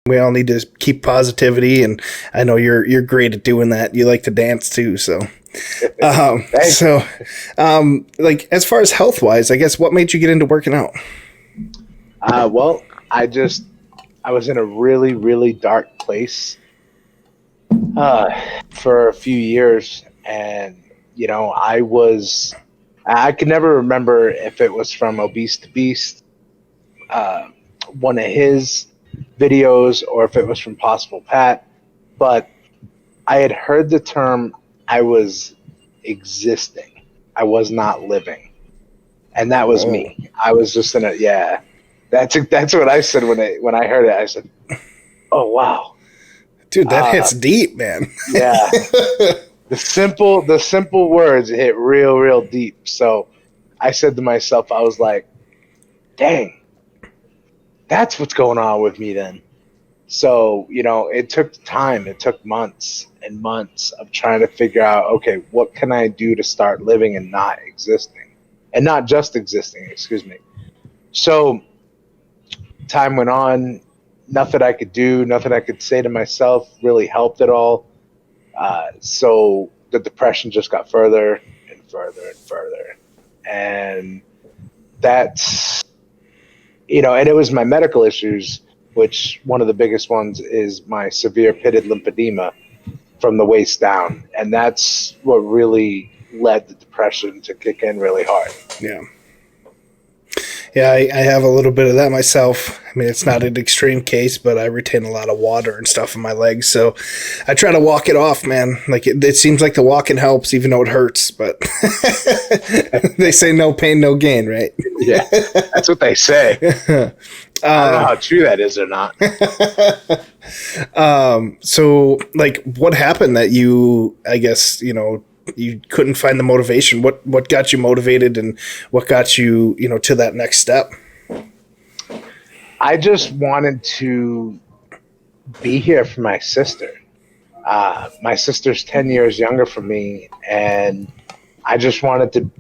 We all need to keep positivity, and I know you're great at doing that. You like to dance too, so. So, like as far as health wise, I guess what made you get into working out? Well, I was in a really, really dark place for a few years, and I could never remember if it was from Obese to Beast, uh, one of his videos, or if it was from Possible Pat, but I had heard the term I was existing. I was not living. And that was Oh, me. I was just in a, yeah. That's what I said when I heard it. I said, "Oh wow." dude, that Uh, hits deep, man. yeah. The simple words hit real deep. So I said to myself, I was like, "Dang, that's what's going on with me then." So, it took time. It took months and months of trying to figure out, okay, what can I do to start living and not existing? And not just existing, excuse me. So, time went on. Nothing I could do, nothing I could say to myself really helped at all. So, the depression just got further and further and further. And that's, and it was my medical issues, which one of the biggest ones is my severe pitted lymphedema from the waist down. And that's what really led the depression to kick in really hard. Yeah. Yeah, I have a little bit of that myself. I mean, it's not an extreme case, but I retain a lot of water and stuff in my legs. So I try to walk it off, man. Like it seems like the walking helps, even though it hurts. But they say no pain, no gain, right? Yeah, that's what they say. I don't know how true that is or not. So, like, what happened that I guess, you couldn't find the motivation? What got you motivated, and what got you, to that next step? I just wanted to be here for my sister. My sister's 10 years younger from me, and I just wanted to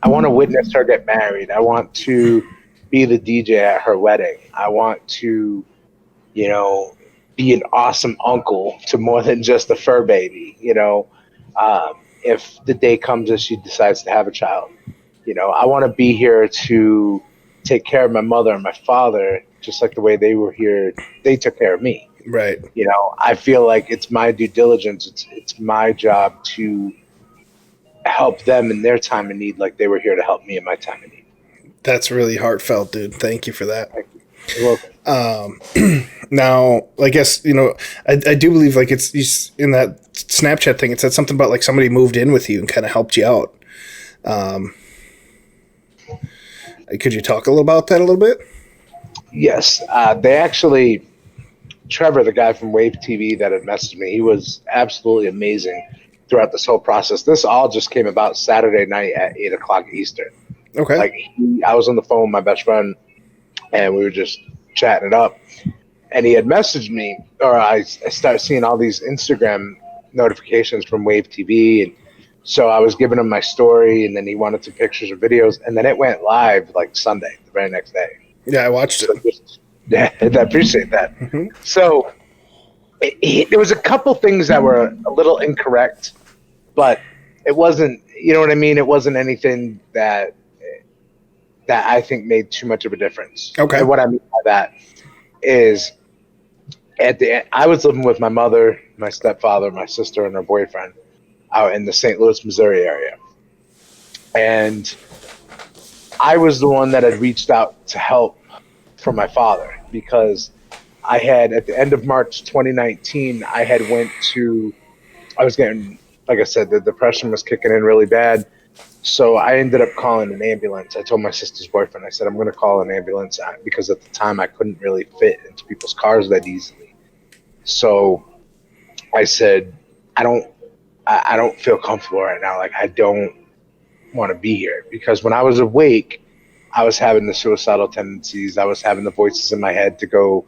I want to witness her get married. I want to be the DJ at her wedding. I want to, be an awesome uncle to more than just a fur baby. If the day comes that she decides to have a child, I want to be here to take care of my mother and my father, just like the way they were here. They took care of me. Right. I feel like it's my due diligence. It's my job to help them in their time of need, like they were here to help me in my time of need. That's really heartfelt, dude. Thank you for that. Thank you. You're welcome. Now, I guess, I do believe like it's in that Snapchat thing, it said something about like somebody moved in with you and kind of helped you out. Could you talk a little about that a little bit? Yes, they actually, Trevor, the guy from Wave TV that had messaged me, he was absolutely amazing throughout this whole process. This all just came about Saturday night at 8 o'clock Eastern. Okay. Like I was on the phone with my best friend, and we were just chatting it up. And he had messaged me, or I started seeing all these Instagram notifications from Wave TV, and so I was giving him my story, and then he wanted some pictures or videos, and then it went live like Sunday, the very next day. Yeah, I watched it. So yeah, I appreciate that. Mm-hmm. So there was a couple things that were a little incorrect, but it wasn't, you know what I mean? It wasn't anything that I think made too much of a difference. Okay. And what I mean by that is at the end, I was living with my mother, my stepfather, my sister, and her boyfriend out in the St. Louis, Missouri area. And I was the one that had reached out to help for my father because I had, at the end of March 2019, I was getting, like I said, the depression was kicking in really bad. So I ended up calling an ambulance. I told my sister's boyfriend, I said, I'm going to call an ambulance because at the time I couldn't really fit into people's cars that easily. So I said, I don't feel comfortable right now. Like, I don't want to be here because when I was awake, I was having the suicidal tendencies. I was having the voices in my head to go,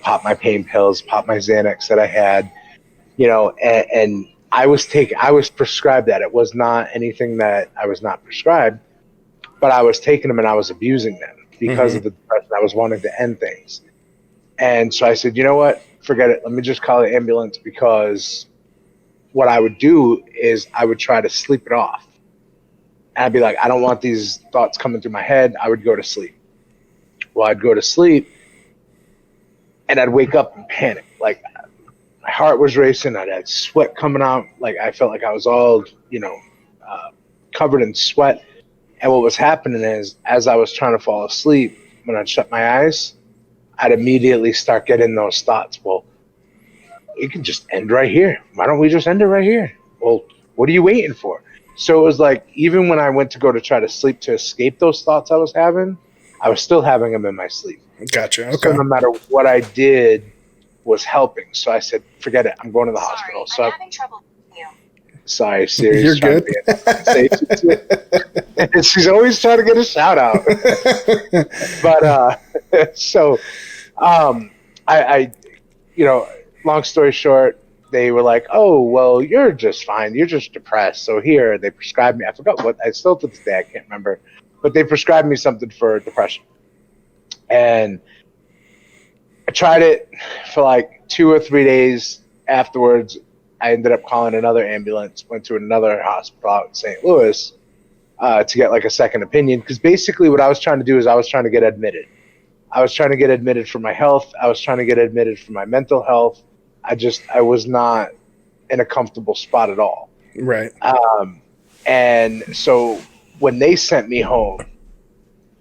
pop my pain pills, pop my Xanax that I had, and I was prescribed that. It was not anything that I was not prescribed, but I was taking them and I was abusing them because of the depression. I was wanting to end things. And so I said, you know what? Forget it. Let me just call the ambulance, because what I would do is I would try to sleep it off. And I'd be like, I don't want these thoughts coming through my head. I would go to sleep. Well, I'd go to sleep and I'd wake up and panic. Like, my heart was racing. I'd had sweat coming out. Like, I felt like I was all, covered in sweat. And what was happening is, as I was trying to fall asleep, when I'd shut my eyes, I'd immediately start getting those thoughts. Well, it can just end right here. Why don't we just end it right here? Well, what are you waiting for? So it was like, even when I went to go to try to sleep to escape those thoughts I was having, I was still having them in my sleep. Gotcha. Okay. So no matter what I did was helping. So I said, forget it. I'm going to the hospital. So I'm having trouble with you. Sorry, Siri. You're good. She's always trying to get a shout out. But so I long story short, they were like, oh, well, you're just fine. You're just depressed. So here, they prescribed me. I forgot what. I still to this day, I can't remember. But they prescribed me something for depression. And I tried it for like 2 or 3 days. Afterwards, I ended up calling another ambulance, went to another hospital out in St. Louis to get like a second opinion. Because basically what I was trying to do is I was trying to get admitted. I was trying to get admitted for my health. I was trying to get admitted for my mental health. I was not in a comfortable spot at all. Right. And so when they sent me home,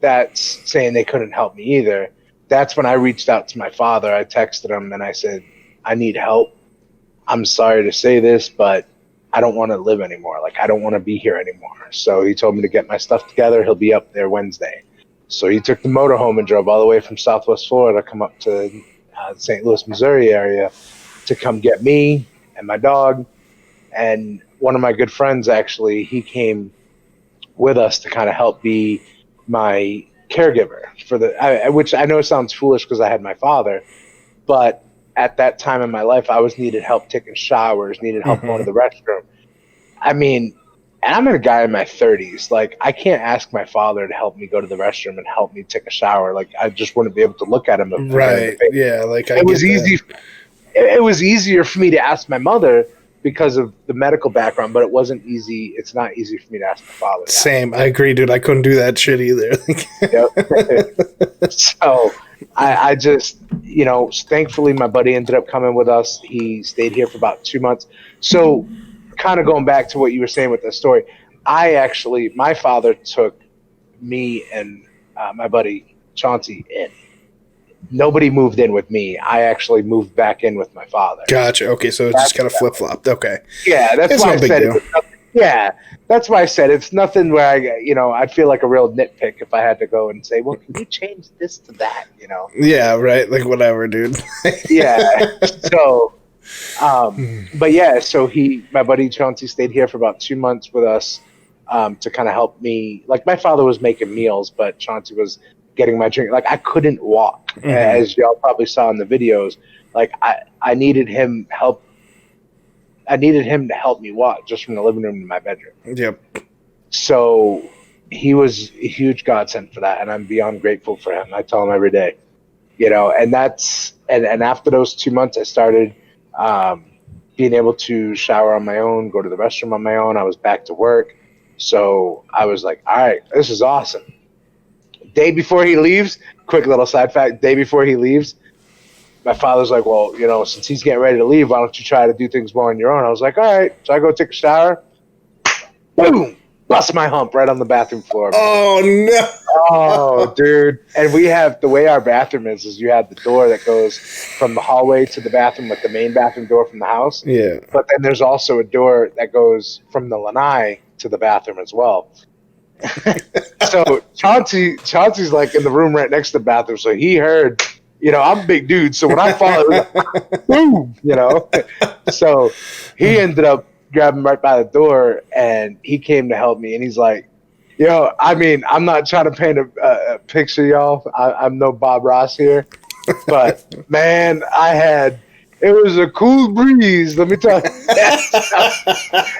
that's saying they couldn't help me either. That's when I reached out to my father. I texted him and I said, I need help. I'm sorry to say this, but I don't want to live anymore. Like, I don't want to be here anymore. So he told me to get my stuff together. He'll be up there Wednesday. So he took the motorhome and drove all the way from Southwest Florida, come up to St. Louis, Missouri area to come get me and my dog. And one of my good friends, actually, he came with us to kind of help be my caregiver for which I know sounds foolish because I had my father, but at that time in my life, I was needed help taking showers, needed help going to the restroom. I mean, and I'm a guy in my 30s. Like, I can't ask my father to help me go to the restroom and help me take a shower. Like, I just wouldn't be able to look at him. Right. Yeah. Like, it was easy. It was easier for me to ask my mother because of the medical background, but it wasn't easy. It's not easy for me to ask my father. Same. I agree, dude. I couldn't do that shit either. Yep. So I just, thankfully my buddy ended up coming with us. He stayed here for about 2 months. So kind of going back to what you were saying with the story, my father took me and my buddy Chauncey in. Nobody moved in with me. I actually moved back in with my father. Gotcha. Okay, so it's just kind of flip-flopped. Okay. Yeah, that's why I said that's why I said it's nothing where I'd feel like a real nitpick if I had to go and say, well, can you change this to that, Yeah, right. Like, whatever, dude. Yeah. So, but yeah, so my buddy Chauncey stayed here for about 2 months with us to kind of help me. Like, my father was making meals, but Chauncey was getting my drink. Like, I couldn't walk, as y'all probably saw in the videos. Like, I needed him help. I needed him to help me walk just from the living room to my bedroom. Yep. So he was a huge godsend for that, and I'm beyond grateful for him. I tell him every day, and that's and after those 2 months, I started being able to shower on my own, go to the restroom on my own. I was back to work, so I was like, all right, this is awesome. Day before he leaves, quick little side fact, day before he leaves, my father's like, well, since he's getting ready to leave, why don't you try to do things more on your own? I was like, all right. So I go take a shower. Boom! Bust my hump right on the bathroom floor. Oh, no. Oh, dude. And we have, the way our bathroom is you have the door that goes from the hallway to the bathroom, like the main bathroom door from the house. Yeah. But then there's also a door that goes from the lanai to the bathroom as well. So Chauncey's like in the room right next to the bathroom. So he heard, I'm a big dude. So when I fall, it was like, boom, So he ended up grabbing right by the door and he came to help me. And he's like, I'm not trying to paint a picture, y'all. I'm no Bob Ross here. But, man, it was a cool breeze, let me tell you.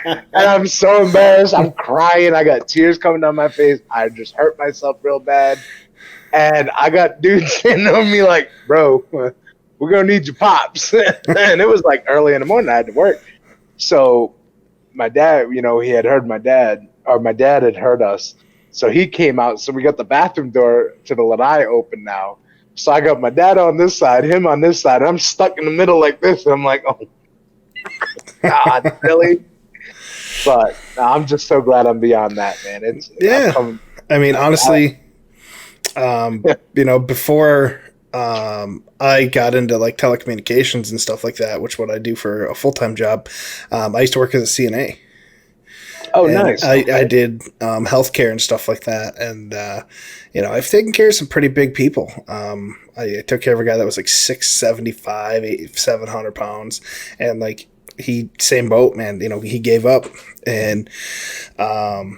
And I'm so embarrassed. I'm crying. I got tears coming down my face. I just hurt myself real bad. And I got dudes sitting on me like, bro, we're going to need your pops. And it was like early in the morning. I had to work. So my dad, he had heard my dad had heard us. So he came out. So we got the bathroom door to the lanai open now. So I got my dad on this side, him on this side. I'm stuck in the middle like this. And I'm like, oh, God, really? But I'm just so glad I'm beyond that, man. I mean, honestly, before I got into like telecommunications and stuff like that, which what I do for a full-time job, I used to work as a CNA. Oh, and nice. I did healthcare and stuff like that. And, I've taken care of some pretty big people. I took care of a guy that was like 675, 700 pounds. And like, same boat, man, he gave up. And, I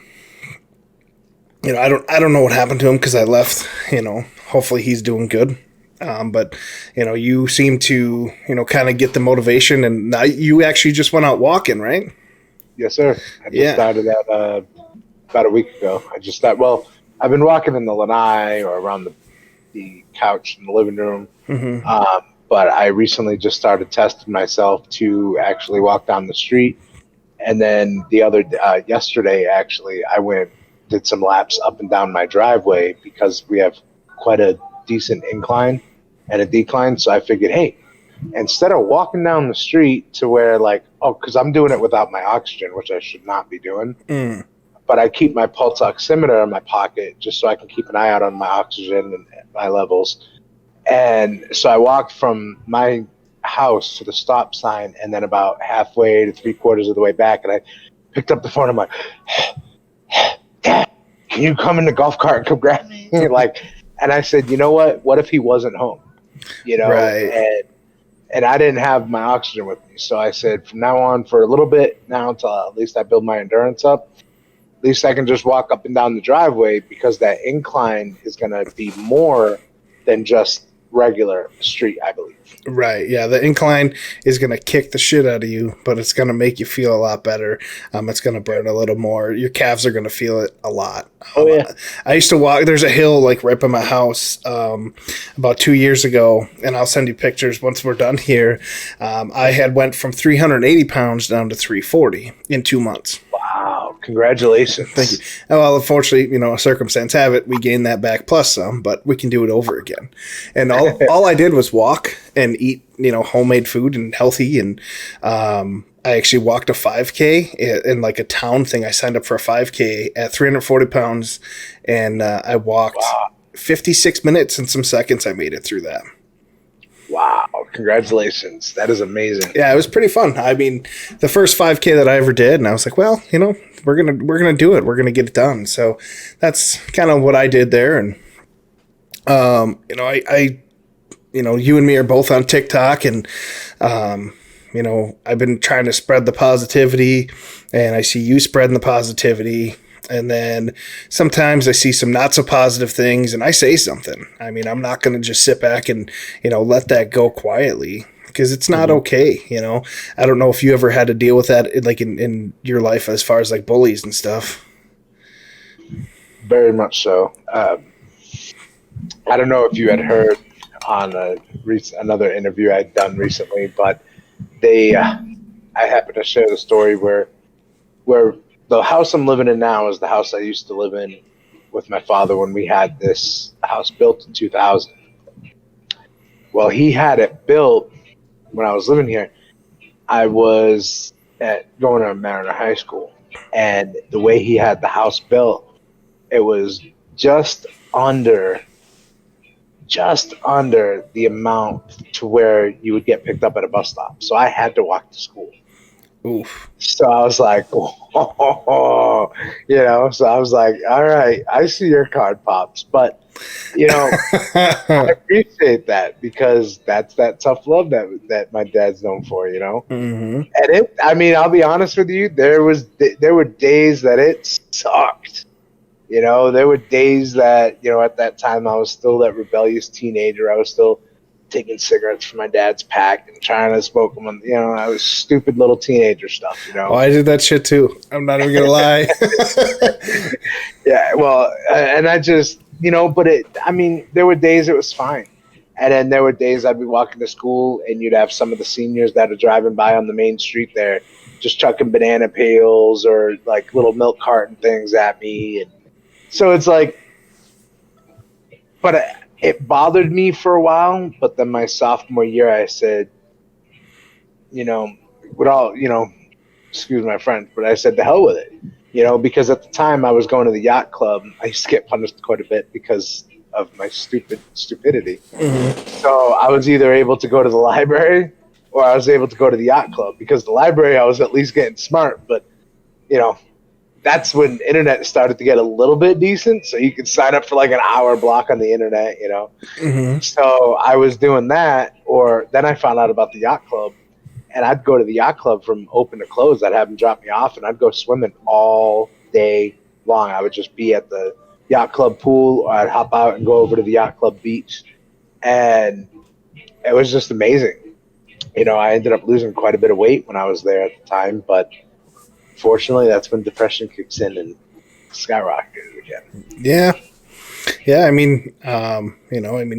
don't know what happened to him because I left, hopefully he's doing good. But you seem to, kind of get the motivation, and now you actually just went out walking, right? Yes, sir. I just started that about a week ago. I've been walking in the lanai or around the couch in the living room. Mm-hmm. But I recently just started testing myself to actually walk down the street. And then yesterday, actually, I did some laps up and down my driveway because we have quite a decent incline and a decline. So I figured, hey, instead of walking down the street to where because I'm doing it without my oxygen, which I should not be doing. But I keep my pulse oximeter in my pocket just so I can keep an eye out on my oxygen and my levels. And so I walked from my house to the stop sign, and then about halfway to 3/4 of the way back, and I picked up the phone. I'm like, Dad, can you come in the golf cart and come grab me? And I said, you know what? What if he wasn't home? Right. And I didn't have my oxygen with me. So I said, from now on, for a little bit now, until at least I build my endurance up, at least I can just walk up and down the driveway, because that incline is going to be more than just regular street, I believe. Right. Yeah. The incline is going to kick the shit out of you, but it's going to make you feel a lot better. It's going to burn a little more. Your calves are going to feel it a lot. Oh, yeah. I used to walk. There's a hill like right by my house about 2 years ago, and I'll send you pictures once we're done here. I had went from 380 pounds down to 340 in 2 months. Wow. Congratulations. Thank you. Well, unfortunately, a circumstance have it, we gained that back plus some, but we can do it over again. And all I did was walk and eat, homemade food and healthy. And I actually walked a 5K in like a town thing. I signed up for a 5K at 340 pounds, and I walked 56 minutes and some seconds. I made it through that. Wow. Congratulations. That is amazing. Yeah, it was pretty fun. I mean, the first 5K that I ever did, and I was like, well, we're going to do it. We're going to get it done. So that's kind of what I did there. And, you and me are both on TikTok, and, I've been trying to spread the positivity, and I see you spreading the positivity. And then sometimes I see some not so positive things, and I say something. I mean, I'm not going to just sit back and, let that go quietly, because it's not okay. I don't know if you ever had to deal with that like in your life as far as like bullies and stuff. Very much so. I don't know if you had heard on another interview I'd done recently, but I happened to share the story where the house I'm living in now is the house I used to live in with my father when we had this house built in 2000. Well, he had it built when I was living here. I was going to Mariner High School, and the way he had the house built, it was just under the amount to where you would get picked up at a bus stop. So I had to walk to school. Oof. So I was like, so I was like, all right, I see your card, Pops. But, I appreciate that, because that's that tough love that my dad's known for, Mm-hmm. And I'll be honest with you, there were days that it sucked. There were days that, at that time I was still that rebellious teenager. I was still taking cigarettes from my dad's pack and trying to smoke them. I was stupid little teenager stuff, Oh, I did that shit too. I'm not even going to lie. Yeah. Well, and I just, there were days it was fine. And then there were days I'd be walking to school and you'd have some of the seniors that are driving by on the main street there just chucking banana peels or like little milk carton things at me. And so it's like, but it bothered me for a while. But then my sophomore year, I said, with all, excuse my French, but I said, the hell with it. Because at the time I was going to the yacht club. I used to get punished quite a bit because of my stupidity. Mm-hmm. So I was either able to go to the library or I was able to go to the yacht club, because the library I was at least getting smart. But, that's when internet started to get a little bit decent. So you could sign up for like an hour block on the internet, Mm-hmm. So I was doing that, or then I found out about the yacht club. And I'd go to the yacht club from open to close. I'd have them drop me off, and I'd go swimming all day long. I would just be at the yacht club pool, or I'd hop out and go over to the yacht club beach. And it was just amazing. I ended up losing quite a bit of weight when I was there at the time, but fortunately, that's when depression kicks in and skyrocketed again. Yeah. Yeah, I mean,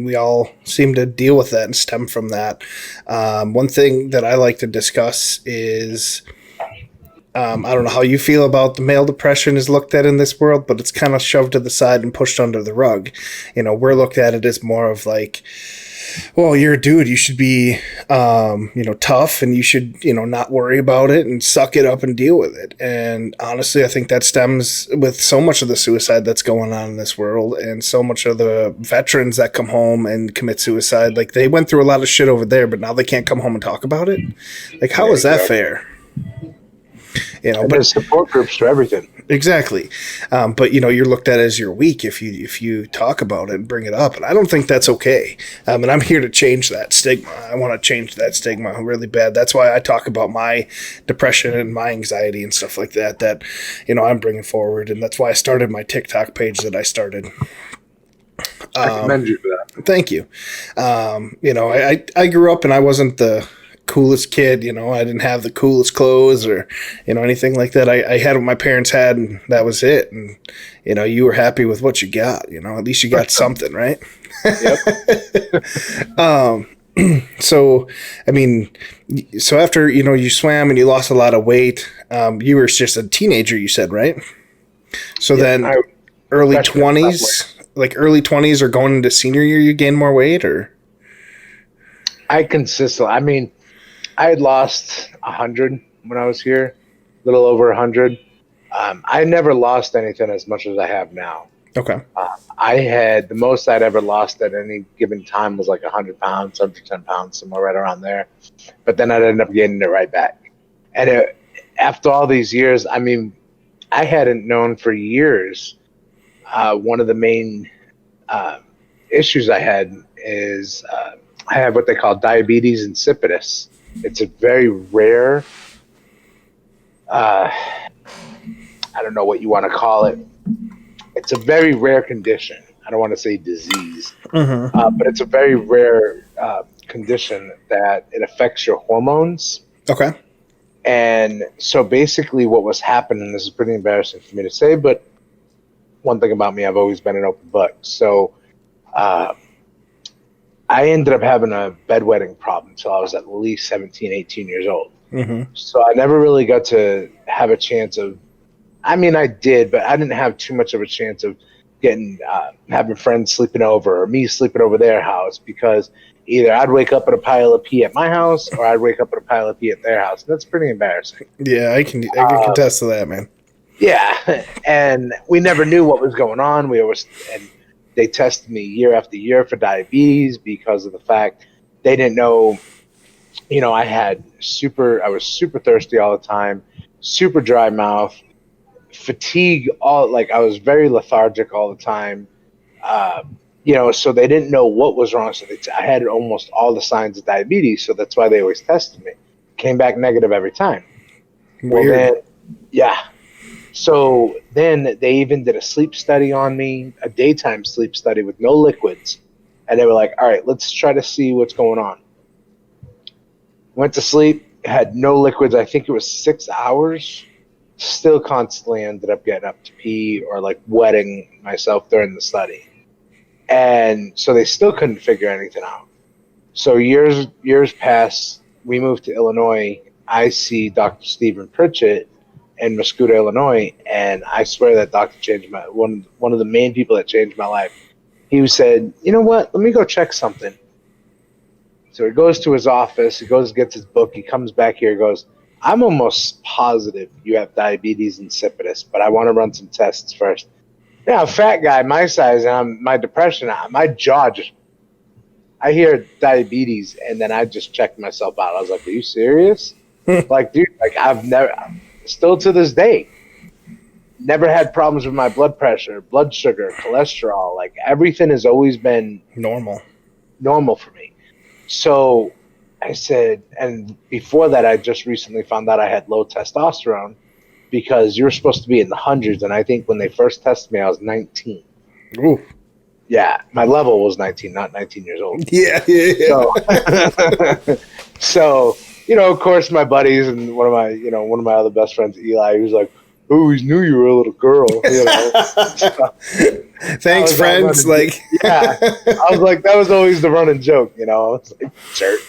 we all seem to deal with that and stem from that. One thing that I like to discuss is, I don't know how you feel about the male depression is looked at in this world, but it's kind of shoved to the side and pushed under the rug. We're looked at it as more of like, well, you're a dude, you should be, tough, and you should, not worry about it and suck it up and deal with it. And honestly, I think that stems with so much of the suicide that's going on in this world, and so much of the veterans that come home and commit suicide. Like, they went through a lot of shit over there, but now they can't come home and talk about it. Like, how is that fair? But there's support groups for everything. Exactly. But you're looked at as you're weak if you talk about it and bring it up. And I don't think that's okay. And I'm here to change that stigma. I want to change that stigma really bad. That's why I talk about my depression and my anxiety and stuff like that I'm bringing forward. And that's why I started my TikTok page that I started. I commend you for that. Thank you. I grew up and I wasn't the coolest kid, I didn't have the coolest clothes or, anything like that. I had what my parents had, and that was it. And, you were happy with what you got, at least you got something, right? Yep. So after, you swam and you lost a lot of weight, you were just a teenager, you said, right? So then early 20s or going into senior year, you gained more weight, or? I had lost 100 when I was here, a little over 100. I never lost anything as much as I have now. Okay. I had the most I'd ever lost at any given time was like 100 pounds, 110 pounds, somewhere right around there. But then I'd end up gaining it right back. And after all these years, I hadn't known for years. One of the main issues I had is I have what they call diabetes insipidus. It's a very rare, I don't know what you want to call it. It's a very rare condition. I don't want to say disease, but it's a very rare condition that it affects your hormones. Okay. And so basically what was happening, this is pretty embarrassing for me to say, but one thing about me, I've always been an open book. So I ended up having a bedwetting problem until I was at least 17, 18 years old. Mm-hmm. So I never really got to have a chance of, I did, but I didn't have too much of a chance of having friends sleeping over or me sleeping over their house, because either I'd wake up at a pile of pee at my house or I'd wake up at a pile of pee at their house. And that's pretty embarrassing. Yeah, I can contest to that, man. Yeah. And we never knew what was going on. They tested me year after year for diabetes because of the fact they didn't know, I was super thirsty all the time, super dry mouth, fatigue, I was very lethargic all the time. So they didn't know what was wrong. So I had almost all the signs of diabetes. So that's why they always tested me. Came back negative every time. Weird. Well, then, yeah. So then they even did a sleep study on me, a daytime sleep study with no liquids. And they were like, all right, let's try to see what's going on. Went to sleep, had no liquids. I think it was 6 hours. Still constantly ended up getting up to pee or wetting myself during the study. And so they still couldn't figure anything out. So years pass. We moved to Illinois. I see Dr. Stephen Pritchett in Muscuda, Illinois, and I swear that doctor changed my one of the main people that changed my life. He said, "You know what? Let me go check something." So he goes to his office. He goes, gets his book. He comes back here. He goes, "I'm almost positive you have diabetes insipidus, but I want to run some tests first." Yeah, a fat guy my size, and my depression, my jaw just. I hear diabetes, and then I just checked myself out. I was like, "Are you serious?" Like, dude, like I've never, still to this day, never had problems with my blood pressure, blood sugar, cholesterol. Like everything has always been normal for me. So I said, and before that, I just recently found out I had low testosterone because you're supposed to be in the hundreds. And I think when they first tested me, I was 19. Ooh. Yeah, my level was 19, not 19 years old. Yeah. So, of course, my buddies and one of my other best friends, Eli, he was like, "Oh, we always knew you were a little girl." So, thanks, friends. Yeah, I was like, that was always the running joke. I was like, jerk.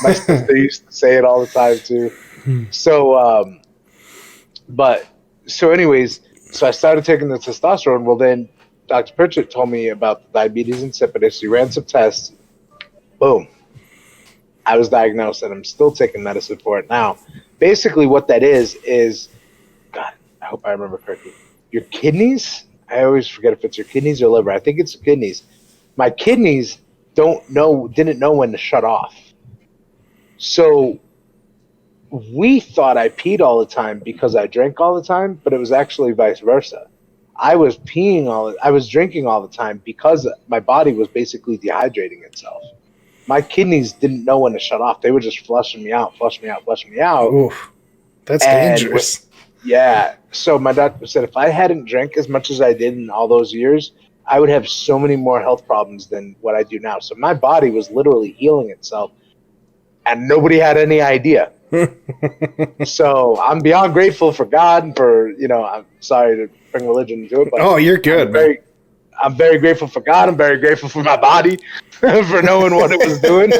My sister used to say it all the time too. So, anyways, so I started taking the testosterone. Well, then Dr. Pritchett told me about the diabetes insipidus. He ran some tests. Boom. I was diagnosed, and I'm still taking medicine for it now. Basically, what that is, God, I hope I remember correctly. Your kidneys, I always forget if it's your kidneys or liver. I think it's the kidneys. My kidneys didn't know when to shut off. So we thought I peed all the time because I drank all the time, but it was actually vice versa. I was drinking all the time because my body was basically dehydrating itself. My kidneys didn't know when to shut off. They were just flushing me out. Oof, that's dangerous. Yeah. So my doctor said if I hadn't drank as much as I did in all those years, I would have so many more health problems than what I do now. So my body was literally healing itself, and nobody had any idea. So I'm beyond grateful for God and for, I'm sorry to bring religion into it, but oh, you're good, I'm very grateful for God. I'm very grateful for my body for knowing what it was doing.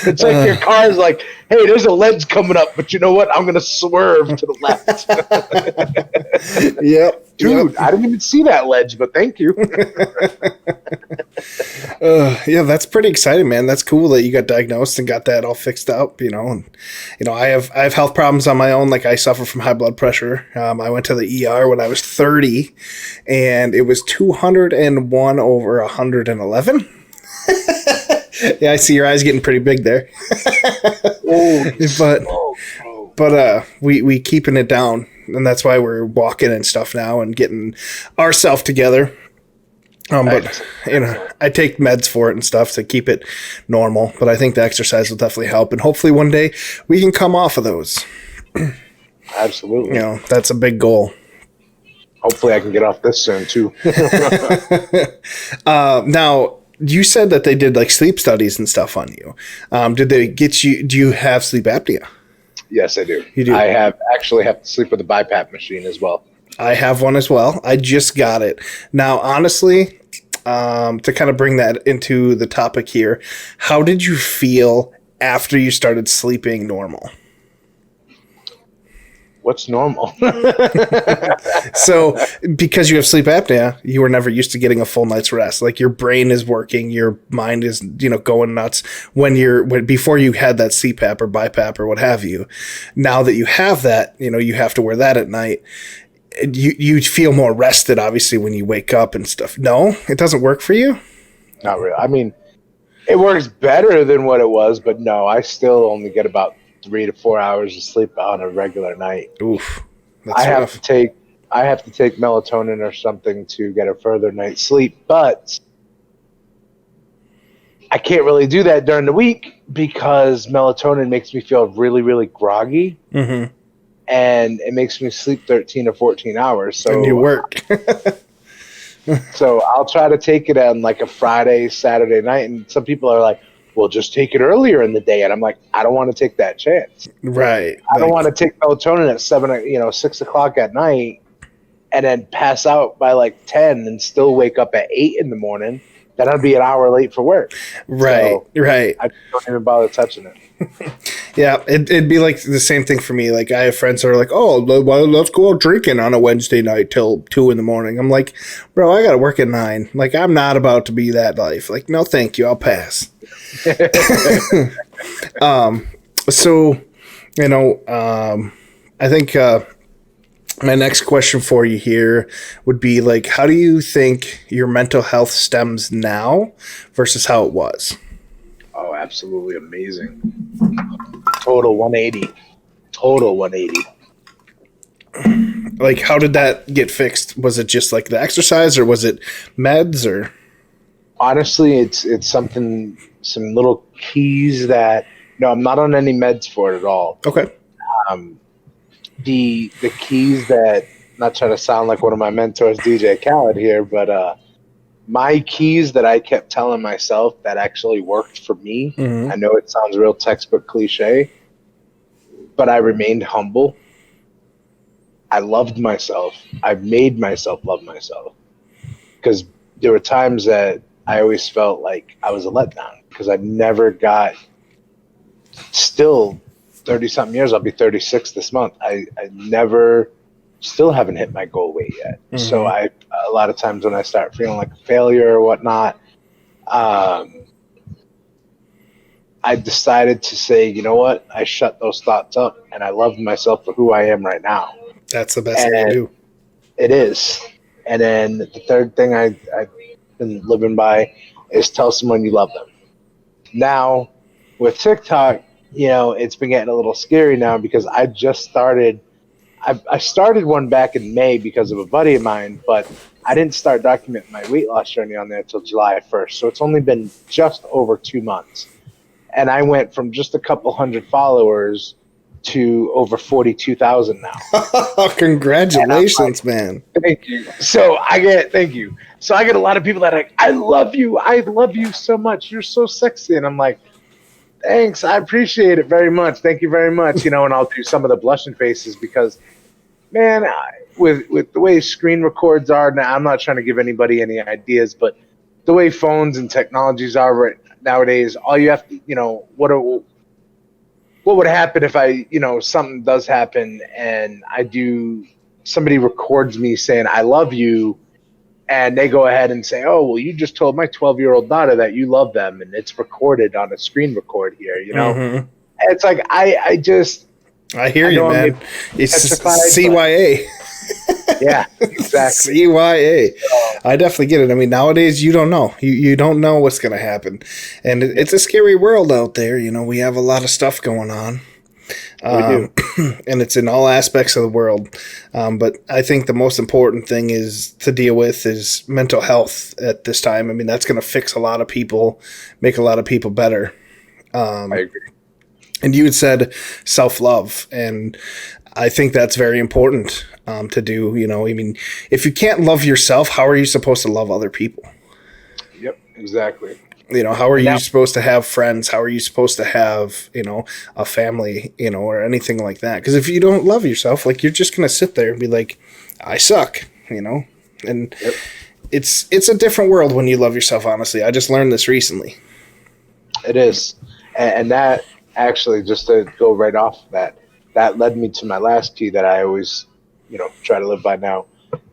It's like your car's like, hey, there's a ledge coming up, but you know what? I'm going to swerve to the left. Yep. Dude, I didn't even see that ledge, but thank you. Yeah, that's pretty exciting, man. That's cool that you got diagnosed and got that all fixed up, And, I have health problems on my own. Like I suffer from high blood pressure. I went to the ER when I was 30 and it was 201 over 111. Yeah, I see your eyes getting pretty big there. But we keeping it down, and that's why we're walking and stuff now and getting ourselves together. But I take meds for it and stuff to keep it normal. But I think the exercise will definitely help, and hopefully one day we can come off of those. Absolutely. That's a big goal. Hopefully I can get off this soon too. Now, you said that they did like sleep studies and stuff on you. Did they get you? Do you have sleep apnea? Yes, I do. You do? I have to sleep with a BiPAP machine as well. I have one as well. I just got it. Now, honestly, to kind of bring that into the topic here, how did you feel after you started sleeping normal? What's normal? So, because you have sleep apnea, you were never used to getting a full night's rest. Like your brain is working, your mind is, going nuts before you had that CPAP or BiPAP or what have you. Now that you have that, you have to wear that at night. You feel more rested, obviously, when you wake up and stuff. No, it doesn't work for you? Not really. I mean, it works better than what it was, but no, I still only get about 3 to 4 hours of sleep on a regular night. Oof. I have to take melatonin or something to get a further night's sleep, but I can't really do that during the week because melatonin makes me feel really, really groggy. Mm-hmm. And it makes me sleep 13 or 14 hours. So and you work. So I'll try to take it on like a Friday, Saturday night. And some people are like, well, just take it earlier in the day. And I'm like, I don't want to take that chance. Right. I don't want to take melatonin at 6 o'clock at night and then pass out by like 10 and still wake up at 8 in the morning, then I'd be an hour late for work. Right, so right. I don't even bother touching it. Yeah, it'd be like the same thing for me. Like, I have friends that are like, "Oh, well, let's go out drinking on a Wednesday night till 2 in the morning." I'm like, "Bro, I got to work at 9. Like, I'm not about to be that life. Like, no, thank you. I'll pass." So, I think my next question for you here would be like, how do you think your mental health stems now versus how it was? Oh, absolutely amazing. Total 180. Total 180. Like, how did that get fixed? Was it just like the exercise, or was it meds, or? Honestly, it's something, some little keys that, no, I'm not on any meds for it at all. Okay. The keys that, not trying to sound like one of my mentors, DJ Khaled here, but my keys that I kept telling myself that actually worked for me. Mm-hmm. I know it sounds real textbook cliche, but I remained humble. I loved myself. I made myself love myself, because there were times that I always felt like I was a letdown because I never got, still 30 something years, I'll be 36 this month. I never, still haven't hit my goal weight yet. Mm-hmm. So a lot of times when I start feeling like a failure or whatnot, I decided to say, you know what? I shut those thoughts up and I love myself for who I am right now. That's the best thing to do. It is. And then the third thing I've been living by is tell someone you love them. Now, with TikTok, it's been getting a little scary now because I just started. I started one back in May because of a buddy of mine, but I didn't start documenting my weight loss journey on there until July 1st. So it's only been just over 2 months. And I went from just a couple hundred followers to over 42,000 now. Congratulations, man. Thank you. Thank you. So I get a lot of people that are like, I love you so much. You're so sexy. And I'm like, thanks. I appreciate it very much. Thank you very much. And I'll do some of the blushing faces because, man, with the way screen records are now, I'm not trying to give anybody any ideas, but the way phones and technologies are right nowadays, all you have to, what would happen if something does happen and somebody records me saying, I love you. And they go ahead and say, oh, well, you just told my 12-year-old daughter that you love them. And it's recorded on a screen record here, Mm-hmm. And it's like, I hear you, man. It's CYA. Yeah, exactly. CYA. I definitely get it. I mean, nowadays you don't know. You don't know what's going to happen. And it's a scary world out there. We have a lot of stuff going on. We do. And it's in all aspects of the world. But I think the most important thing to deal with is mental health at this time. I mean, that's going to fix a lot of people, make a lot of people better. I agree. And you had said self-love, and I think that's very important to do. I mean, if you can't love yourself, how are you supposed to love other people? Yep, exactly. How are you supposed to have friends? How are you supposed to have, a family, or anything like that? Because if you don't love yourself, like, you're just going to sit there and be like, I suck, and yep. It's a different world when you love yourself, honestly. I just learned this recently. It is. And that actually, just to go right off that led me to my last key that I always, try to live by now,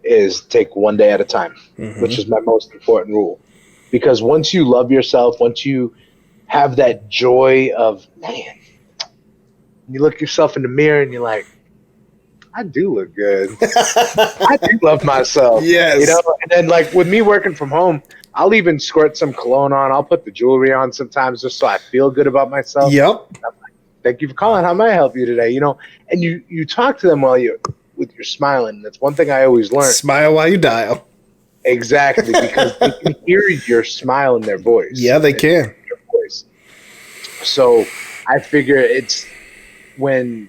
is take one day at a time, mm-hmm. which is my most important rule. Because once you love yourself, once you have that joy of, man, you look yourself in the mirror and you're like, I do look good. I do love myself. Yes. And then, like, with me working from home, I'll even squirt some cologne on. I'll put the jewelry on sometimes just so I feel good about myself. Yep. I'm like, thank you for calling. How may I help you today? And you talk to them while you're smiling. That's one thing I always learned. Smile while you dial. Exactly, because they can hear your smile in their voice. Yeah, they can. Your voice. So I figure it's when,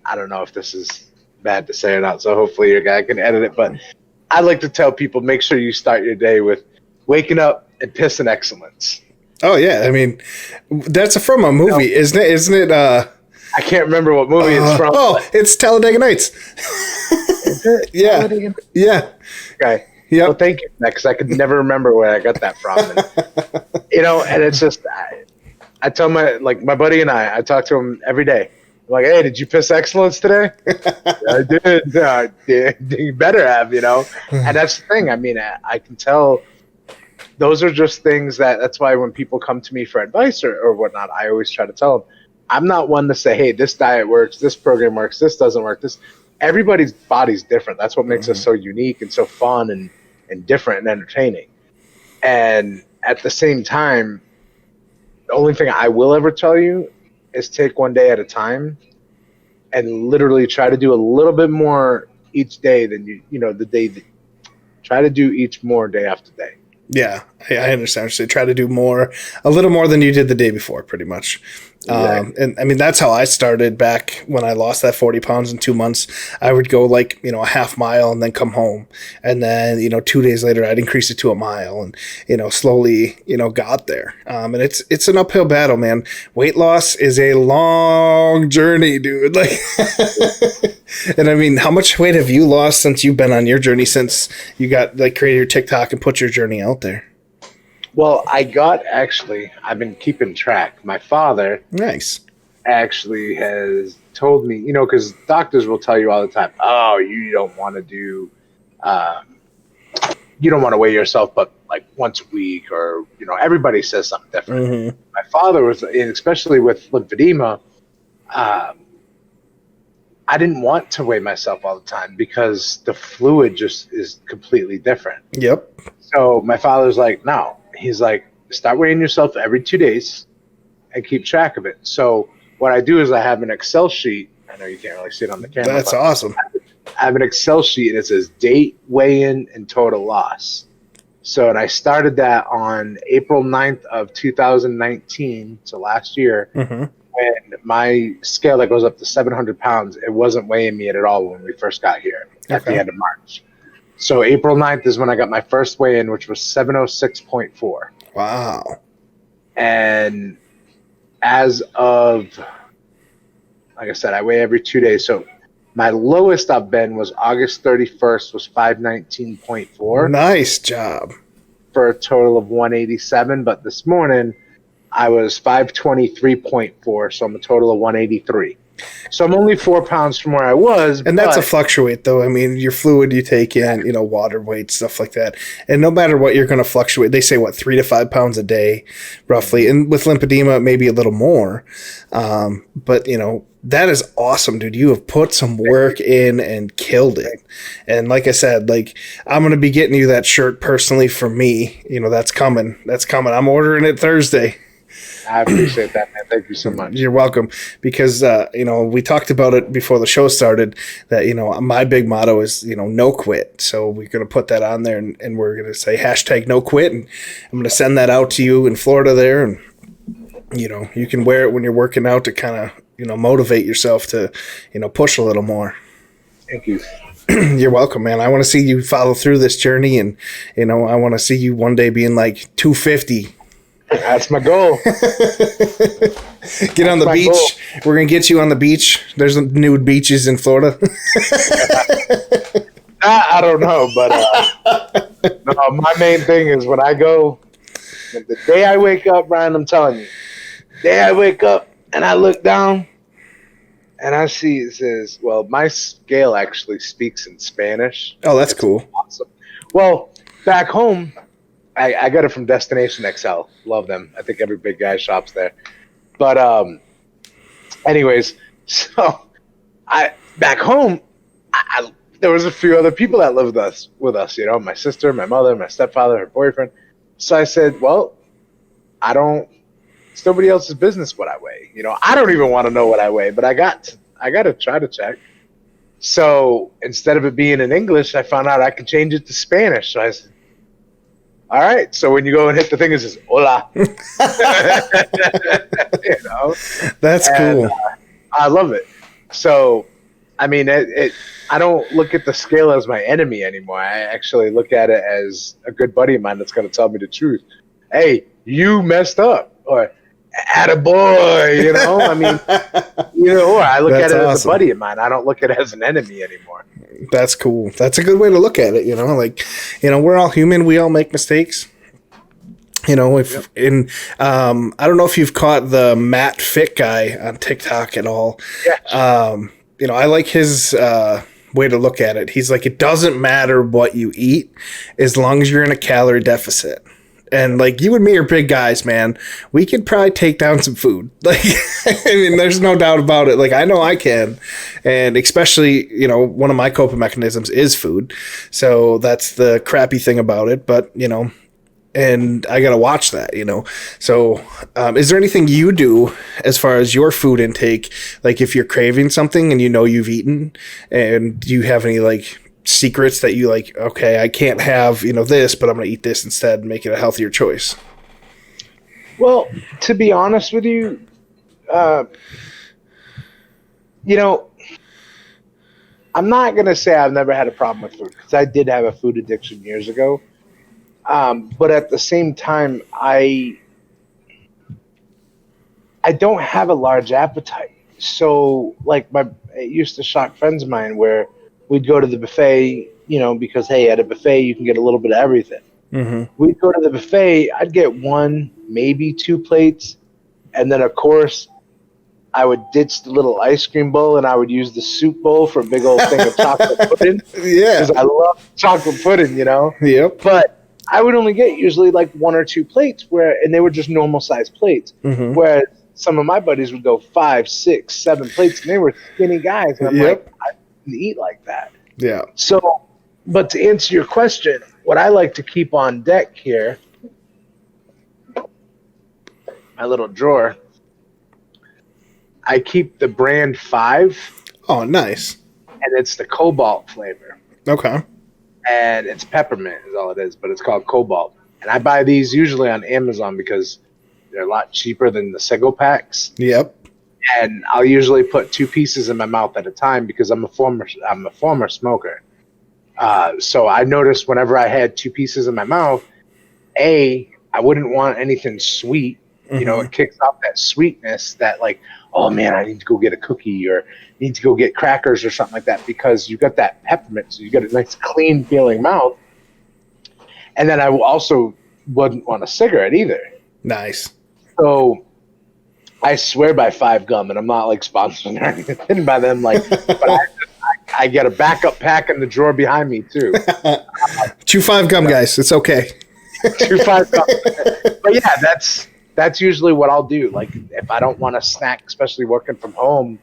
I don't know if this is bad to say or not, so hopefully your guy can edit it, but I like to tell people, make sure you start your day with waking up and pissing excellence. Oh, yeah. I mean, that's from a movie, isn't it? Isn't it? I can't remember what movie it's from. Oh, it's Talladega Nights. Is it? Yeah. Yeah. Okay. Yep. Well, thank you, because I could never remember where I got that from. And, and it's just, I tell my buddy and I talk to him every day. I'm like, hey, did you piss excellence today? I did. You better have, And that's the thing. I mean, I can tell those are just things that's why when people come to me for advice or whatnot, I always try to tell them, I'm not one to say, hey, this diet works, this program works, this doesn't work. Everybody's body's different. That's what makes us so unique and so fun and different and entertaining. And at the same time, the only thing I will ever tell you is take one day at a time and literally try to do a little bit more each day than the day that try to do each more day after day. Yeah, I understand. So try to do a little more than you did the day before, pretty much. Right. And I mean, that's how I started back when I lost that 40 pounds in 2 months. I would go a half mile and then come home. And then, 2 days later, I'd increase it to a mile and, slowly, got there. And it's an uphill battle, man. Weight loss is a long journey, dude. And I mean, how much weight have you lost since you've been on your journey, since you got created your TikTok and put your journey out there? Well, I've been keeping track. My father Nice. actually has told me, because doctors will tell you all the time, oh, you don't want to weigh yourself, but once a week, or, everybody says something different. Mm-hmm. My father was, especially with lymphedema, I didn't want to weigh myself all the time because the fluid just is completely different. Yep. So my father's like, no. He's like, start weighing yourself every 2 days and keep track of it. So what I do is I have an Excel sheet. I know you can't really see it on the camera. That's awesome. I have an Excel sheet, and it says date, weigh-in, and total loss. So, and I started that on April 9th of 2019, so last year. Mm-hmm. And my scale that goes up to 700 pounds, it wasn't weighing me at all when we first got here at the end of March. So April 9th is when I got my first weigh-in, which was 706.4. Wow. And as of, like I said, I weigh every 2 days. So my lowest I've been was August 31st was 519.4. Nice job. For a total of 187. But this morning I was 523.4. So I'm a total of 183. So I'm only 4 pounds from where I was. And that's a fluctuate, though. I mean, your fluid you take in, water weight, stuff like that. And no matter what, you're going to fluctuate. They say, 3 to 5 pounds a day, roughly. And with lymphedema, maybe a little more. But, that is awesome, dude. You have put some work in and killed it. And like I said, I'm going to be getting you that shirt personally for me. That's coming. That's coming. I'm ordering it Thursday. I appreciate that, man. Thank you so much. You're welcome. Because, we talked about it before the show started that, my big motto is, no quit. So we're going to put that on there and we're going to say #no quit. And I'm going to send that out to you in Florida there. And, you can wear it when you're working out to kind of, motivate yourself to, push a little more. Thank you. You're welcome, man. I want to see you follow through this journey. And, I want to see you one day being 250. That's my goal. Get on the beach. Goal. We're going to get you on the beach. There's nude beaches in Florida. I don't know, but no, my main thing is when I go, the day I wake up, Brian, I'm telling you, the day I wake up and I look down and I see it says, my scale actually speaks in Spanish. Oh, that's cool. Awesome. Well, back home, I got it from Destination XL. Love them. I think every big guy shops there. But anyways, so back home, there was a few other people that lived with us. My sister, my mother, my stepfather, her boyfriend. So I said, it's nobody else's business what I weigh. I don't even want to know what I weigh, but I got to try to check. So instead of it being in English, I found out I could change it to Spanish. So I said, all right, so when you go and hit the thing, it says "Hola." That's cool. I love it. So, I mean, I don't look at the scale as my enemy anymore. I actually look at it as a good buddy of mine that's going to tell me the truth. Hey, you messed up, or attaboy, I mean, or I look at it as a buddy of mine. I don't look at it as an enemy anymore. That's cool. That's a good way to look at it. Like, we're all human. We all make mistakes. If in I don't know if you've caught the Matt Fit guy on TikTok at all. Yeah. I like his way to look at it. He's like, it doesn't matter what you eat as long as you're in a calorie deficit. And like, you and me are big guys, man. We could probably take down some food. Like, I mean, there's no doubt about it. Like, I know I can. And especially, one of my coping mechanisms is food. So that's the crappy thing about it. But, and I got to watch that, So is there anything you do as far as your food intake? Like, if you're craving something and you've eaten, and do you have any like secrets that you like, okay, I can't have, this, but I'm going to eat this instead and make it a healthier choice? Well, to be honest with you, I'm not going to say I've never had a problem with food, because I did have a food addiction years ago. But at the same time, I don't have a large appetite. So like it used to shock friends of mine where we'd go to the buffet, because, hey, at a buffet, you can get a little bit of everything. Mm-hmm. We'd go to the buffet. I'd get 1, maybe 2 plates. And then, of course, I would ditch the little ice cream bowl, and I would use the soup bowl for a big old thing of chocolate pudding. Yeah. Because I love chocolate pudding, Yep. But I would only get usually like 1 or 2 plates, and they were just normal sized plates. Mm-hmm. Whereas some of my buddies would go 5, 6, 7 plates, and they were skinny guys. And I'm like, I didn't eat like that. Yeah. So, but to answer your question, what I like to keep on deck here, my little drawer, I keep the brand 5. Oh, nice. And it's the cobalt flavor. Okay. And it's peppermint is all it is, but it's called cobalt. And I buy these usually on Amazon because they're a lot cheaper than the Sego packs. Yep. And I'll usually put 2 pieces in my mouth at a time because I'm a former smoker. So I noticed whenever I had 2 pieces in my mouth, I wouldn't want anything sweet. Mm-hmm. It kicks off that sweetness that like, oh man, I need to go get a cookie or need to go get crackers or something like that, because you got that peppermint, so you got a nice clean feeling mouth. And then I also wouldn't want a cigarette either. Nice. So I swear by 5 Gum, and I'm not like sponsored or anything by them, like, but I get a backup pack in the drawer behind me too. Chew 5 Gum, guys. It's okay. Chew 5 Gum. But yeah, that's usually what I'll do. Like, if I don't want to snack, especially working from home,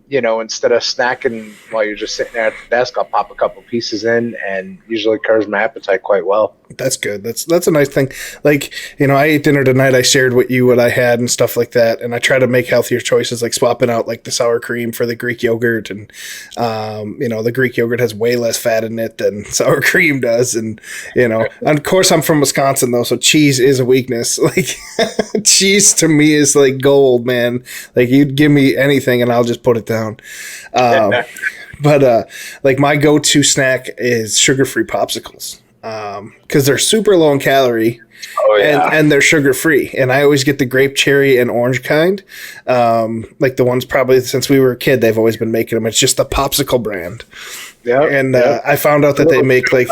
instead of snacking while you're just sitting there at the desk, I'll pop a couple pieces in, and usually curbs my appetite quite well. That's good. That's a nice thing. Like, I ate dinner tonight. I shared with you what I had and stuff like that. And I try to make healthier choices, like swapping out like the sour cream for the Greek yogurt. And, the Greek yogurt has way less fat in it than sour cream does. And, and of course I'm from Wisconsin though. So cheese is a weakness. Like cheese to me is like gold, man. Like you'd give me anything and I'll just put it down. But like my go-to snack is sugar-free popsicles. Because they're super low in calorie. Oh, yeah. and they're sugar-free. And I always get the grape, cherry, and orange kind. Like the ones probably since we were a kid, they've always been making them. It's just the Popsicle brand. Yeah. And I found out that they make like,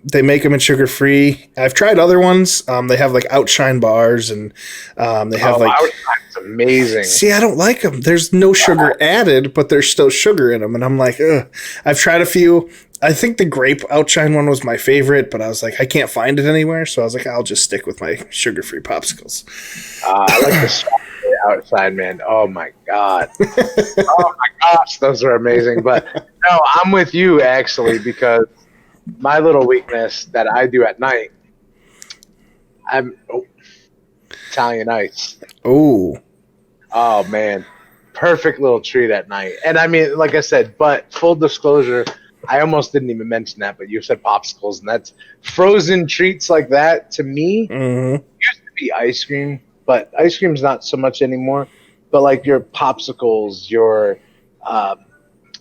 they make them in sugar-free. I've tried other ones. They have like Outshine bars, and they have Outshine's amazing. See, I don't like them. There's no sugar added, but there's still sugar in them, and I'm like, ugh. I've tried a few. I think the grape Outshine one was my favorite, but I was like, I can't find it anywhere, so I was like, I'll just stick with my sugar-free popsicles. I like the strawberry Outside, man. Oh my god. Oh my gosh, those are amazing. But no, I'm with you actually, because my little weakness that I do at night, Italian ice. Oh man, perfect little treat at night. And I mean, like I said, but full disclosure, I almost didn't even mention that, but you said popsicles, and that's frozen treats like that to me. Mm-hmm. Used to be ice cream, but ice cream's not so much anymore. But like your popsicles, your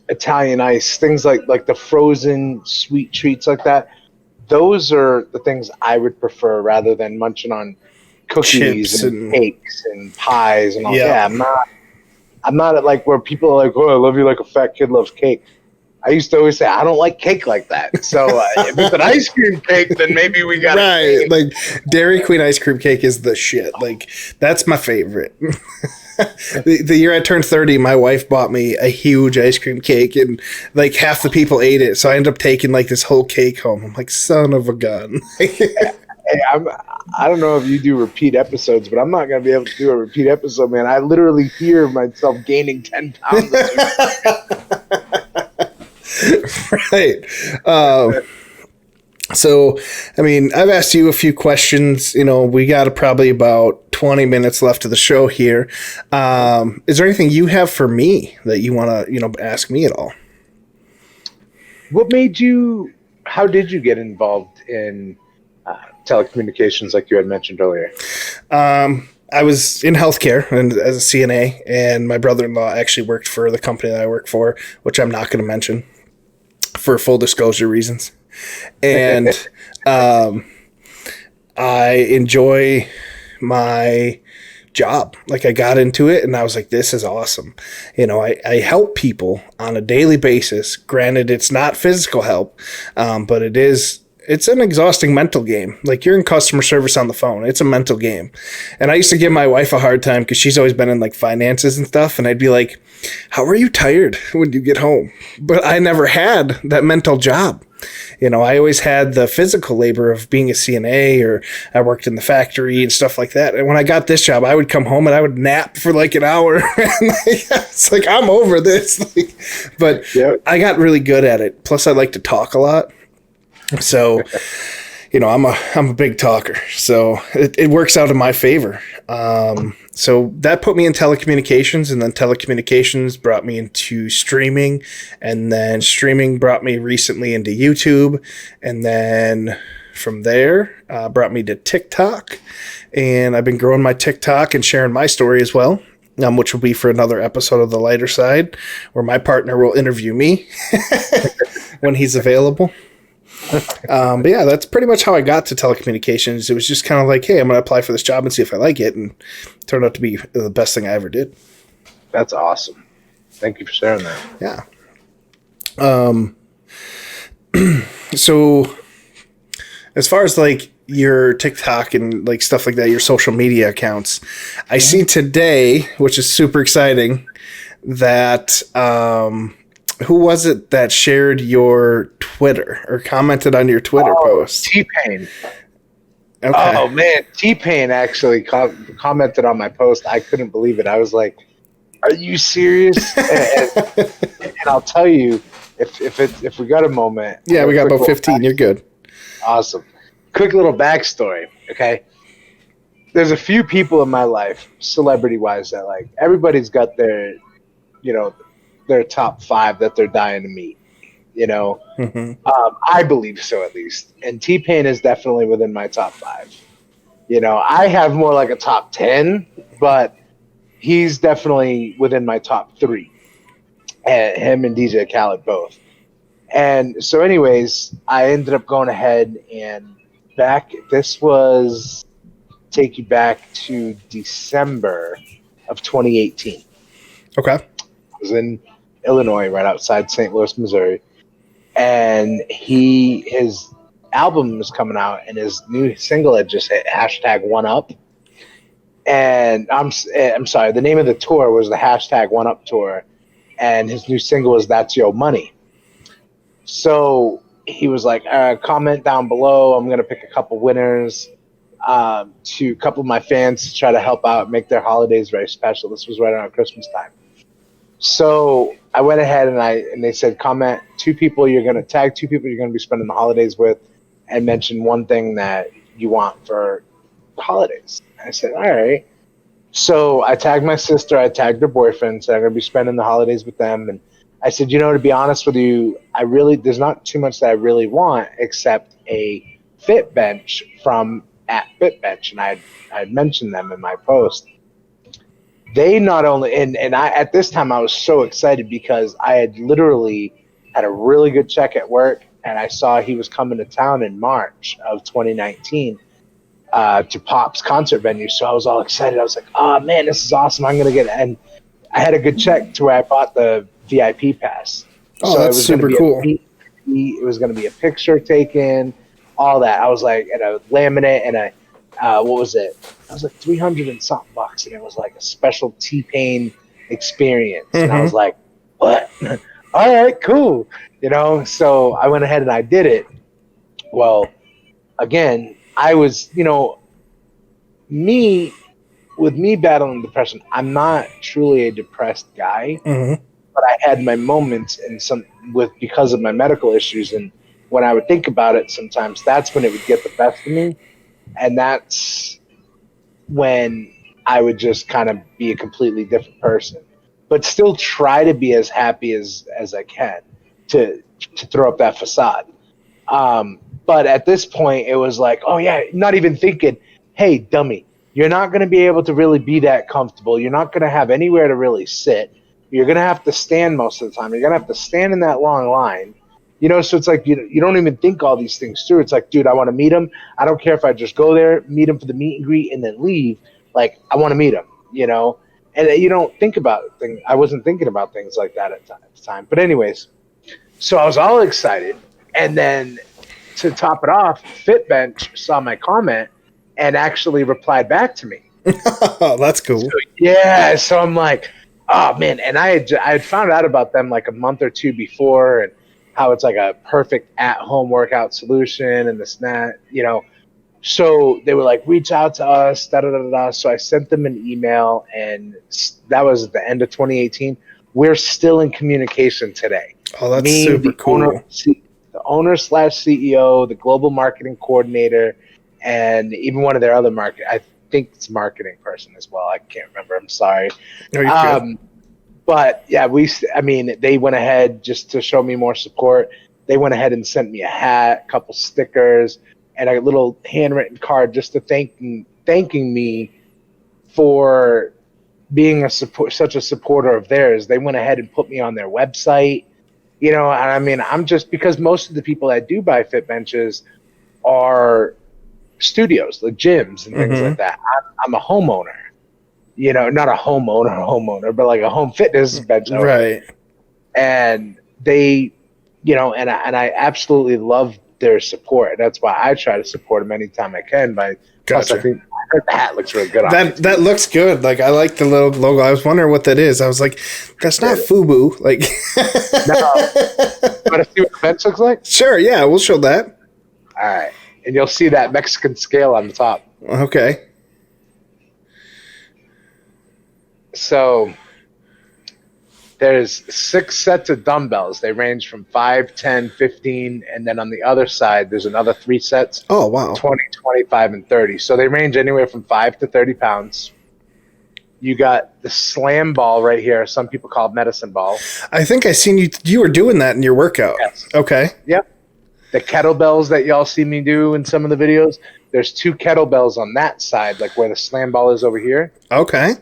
Italian ice, things like the frozen sweet treats like that, those are the things I would prefer rather than munching on cookies and cakes and pies and all. Yeah, I'm not I'm not like where people are like, oh, I love you like a fat kid loves cake. I used to always say, I don't like cake like that. So if it's an ice cream cake, then maybe we got right. Like Dairy Queen ice cream cake is the shit. Like that's my favorite. The year I turned 30, my wife bought me a huge ice cream cake, and like half the people ate it. So I ended up taking like this whole cake home. I'm like, son of a gun. Hey, I don't know if you do repeat episodes, but I'm not going to be able to do a repeat episode, man. I literally hear myself gaining 10 pounds. Right. So, I mean, I've asked you a few questions. You know, we got probably about 20 minutes left of the show here. Is there anything you have for me that you want to, ask me at all? How did you get involved in telecommunications like you had mentioned earlier? I was in healthcare and as a CNA, and my brother-in-law actually worked for the company that I work for, which I'm not going to mention for full disclosure reasons. And I enjoy my job. Like I got into it and I was like, this is awesome. I help people on a daily basis. Granted, it's not physical help, but it's an exhausting mental game. Like you're in customer service on the phone. It's a mental game. And I used to give my wife a hard time because she's always been in like finances and stuff. And I'd be like, how are you tired when you get home? But I never had that mental job. I always had the physical labor of being a CNA, or I worked in the factory and stuff like that. And when I got this job, I would come home and I would nap for like an hour. And it's like, I'm over this. But yep. I got really good at it. Plus I like to talk a lot. So, I'm a big talker, so it works out in my favor. So that put me in telecommunications, and then telecommunications brought me into streaming, and then streaming brought me recently into YouTube, and then from there brought me to TikTok, and I've been growing my TikTok and sharing my story as well. Which will be for another episode of The Lighter Side, where my partner will interview me when he's available. But yeah, that's pretty much how I got to telecommunications. It was just kind of like, hey, I'm going to apply for this job and see if I like it. And it turned out to be the best thing I ever did. That's awesome. Thank you for sharing that. Yeah. So as far as like your TikTok and like stuff like that, your social media accounts, I see today, which is super exciting, that, who was it that shared your Twitter or commented on your Twitter post? T-Pain. Okay. Oh, man. T-Pain actually commented on my post. I couldn't believe it. I was like, are you serious? and I'll tell you, if we got a moment. Yeah, we got about 15. You're good. Awesome. Quick little backstory, okay? There's a few people in my life, celebrity-wise, that like everybody's got their, their top 5 that they're dying to meet. Mm-hmm. I believe so, at least. And T-Pain is definitely within my top 5. I have more like a top 10, but he's definitely within my top 3. Him and DJ Khaled both. And so anyways, I ended up going ahead and this was take you back to December of 2018. Okay. I was in Illinois, right outside St. Louis, Missouri. And his album was coming out, and his new single had just hit #1UP. And I'm sorry, the name of the tour was the #1UP tour, and his new single was That's Yo Money. So he was like, comment down below. I'm gonna pick a couple winners to a couple of my fans to try to help out, make their holidays very special. This was right around Christmas time. So I went ahead and they said, comment 2 people you're going to tag, 2 people you're going to be spending the holidays with, and mention one thing that you want for the holidays. And I said, all right. So I tagged my sister, I tagged her boyfriend, said I'm going to be spending the holidays with them. And I said, to be honest with you, there's not too much that I really want except a fit bench from @FitBench. And I had mentioned them in my post. They not only, and I at this time I was so excited because I had literally had a really good check at work, and I saw he was coming to town in March of 2019 to Pop's concert venue. So I was all excited. I was like, oh man, this is awesome. I'm going to get it. And I had a good check to where I bought the VIP pass. Oh, So it that's was going to super be cool. it was going to be a picture taken, all that. I was like, and a laminate and a what was it? I was like 300 and something bucks, and it was like a special T-Pain experience. And I was Mm-hmm. like, what? All right, cool. So I went ahead and I did it. Well, again, I was, me with me battling depression, I'm not truly a depressed guy, Mm-hmm. but I had my moments and some with because of my medical issues, and when I would think about it sometimes that's when it would get the best of me, and that's when I would just kind of be a completely different person, but still try to be as happy as I can to throw up that facade. But at this point, it was like, oh yeah, not even thinking, hey, dummy, you're not going to be able to really be that comfortable. You're not going to have anywhere to really sit. You're going to have to stand most of the time. You're going to have to stand in that long line. So it's like you don't even think all these things through. It's like, dude, I want to meet him. I don't care if I just go there, meet him for the meet and greet, and then leave. Like, I want to meet him. And you don't think about things. I wasn't thinking about things like that at the time. But anyways, so I was all excited. And then to top it off, Fitbench saw my comment and actually replied back to me. Oh, that's cool. So, yeah, so I'm like, oh man, and I had found out about them like a month or two before, and how it's like a perfect at-home workout solution and this and that. So they were like, reach out to us, da da da da. So I sent them an email, and that was at the end of 2018. We're still in communication today. Oh, that's Me, super cool. the owner / CEO, the global marketing coordinator, and even one of their other I think it's marketing person as well. I can't remember. I'm sorry. Oh, you're good. But yeah, they went ahead just to show me more support. They went ahead and sent me a hat, a couple stickers, and a little handwritten card just to thanking me for being such a supporter of theirs. They went ahead and put me on their website. And I mean, I'm just because most of the people that do buy fit benches are studios, like gyms and things like Mm-hmm. that. I'm a homeowner, not a homeowner, but like a home fitness bench owner. Right. And they, and I absolutely love their support. That's why I try to support them anytime I can. Plus, I Gotcha. think the hat looks really good on me. That looks good. Like, I like the little logo. I was wondering what that is. I was like, that's not FUBU. Like, No. Want to see what the bench looks like? sure, yeah, we'll show that. All right. And you'll see that Mexican scale on the top. Okay. So there's 6 sets of dumbbells. They range from 5, 10, 15, and then on the other side, there's another 3 sets, Oh, wow. 20, 25, and 30. So they range anywhere from 5 to 30 pounds. You got the slam ball right here. Some people call it medicine ball. I think I seen you were doing that in your workout. Yes. Okay. Yep. The kettlebells that y'all see me do in some of the videos, there's 2 kettlebells on that side, like where the slam ball is over here. Okay.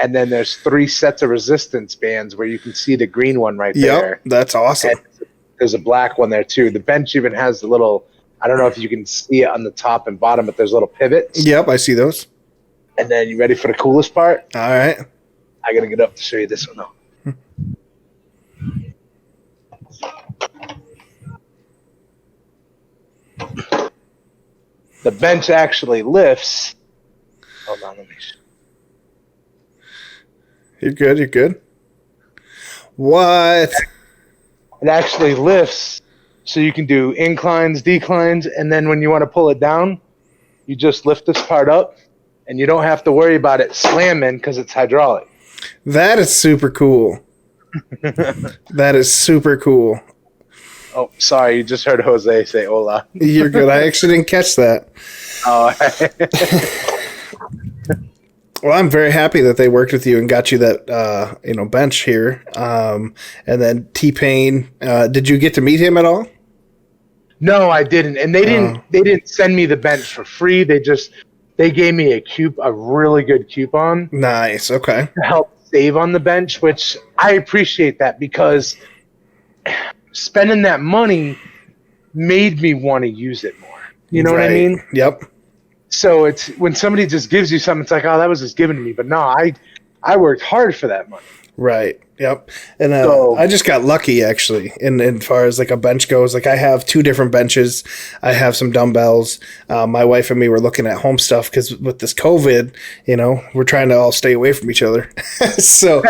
And then there's 3 sets of resistance bands where you can see the green one right there. Yep. That's awesome. And there's a black one there too. The bench even has the little, I don't know if you can see it on the top and bottom, but there's little pivots. Yep, I see those. And then you ready for the coolest part? All right. I got to get up to show you this one though. The bench actually lifts. Hold on, let me show. You're good. You're good. What? It actually lifts so you can do inclines, declines, and then when you want to pull it down, you just lift this part up and you don't have to worry about it slamming because it's hydraulic. That is super cool. That is super cool. Oh, sorry, you just heard Jose say hola. You're good. I actually didn't catch that. Oh, Well, I'm very happy that they worked with you and got you that bench here. And then T-Pain, did you get to meet him at all? no, I didn't, and they didn't send me the bench for free. They gave me a really good coupon Nice. Okay. to help save on the bench, which I appreciate that because spending that money made me want to use it more. You know what I Right. mean? Yep. So it's when somebody just gives you something, it's like, oh, that was just given to me. But no, I worked hard for that money. Right. Yep. And So- I just got lucky actually. In far as like a bench goes, like I have 2 different benches. I have some dumbbells. My wife and me were looking at home stuff because with this COVID, you know, we're trying to all stay away from each other. So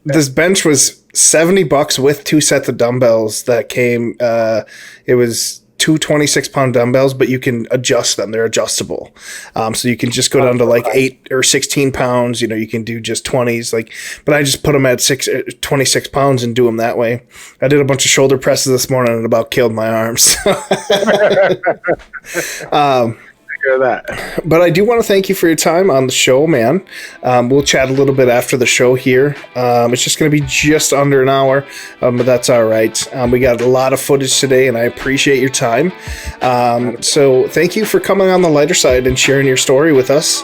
this bench was $70 with 2 sets of dumbbells that came. It was 2 26-pound dumbbells, but you can adjust them. They're adjustable. So you can just go down to like 8 or 16 pounds. You know, you can do just 20s. Like, but I just put them at 26 pounds and do them that way. I did a bunch of shoulder presses this morning and about killed my arms. That. But I do want to thank you for your time on the show, man. We'll chat a little bit after the show here. It's just going to be just under an hour, but that's all right. We got a lot of footage today, and I appreciate your time. So thank you for coming on the lighter side and sharing your story with us.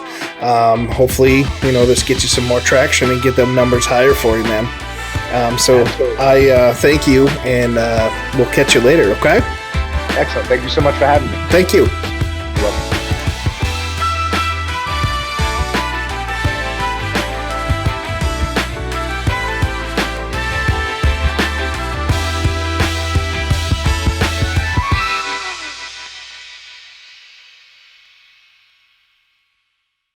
Hopefully, you know, this gets you some more traction and get them numbers higher for you, man. So I thank you, and we'll catch you later, okay? Excellent. Thank you so much for having me. Thank you. You're welcome.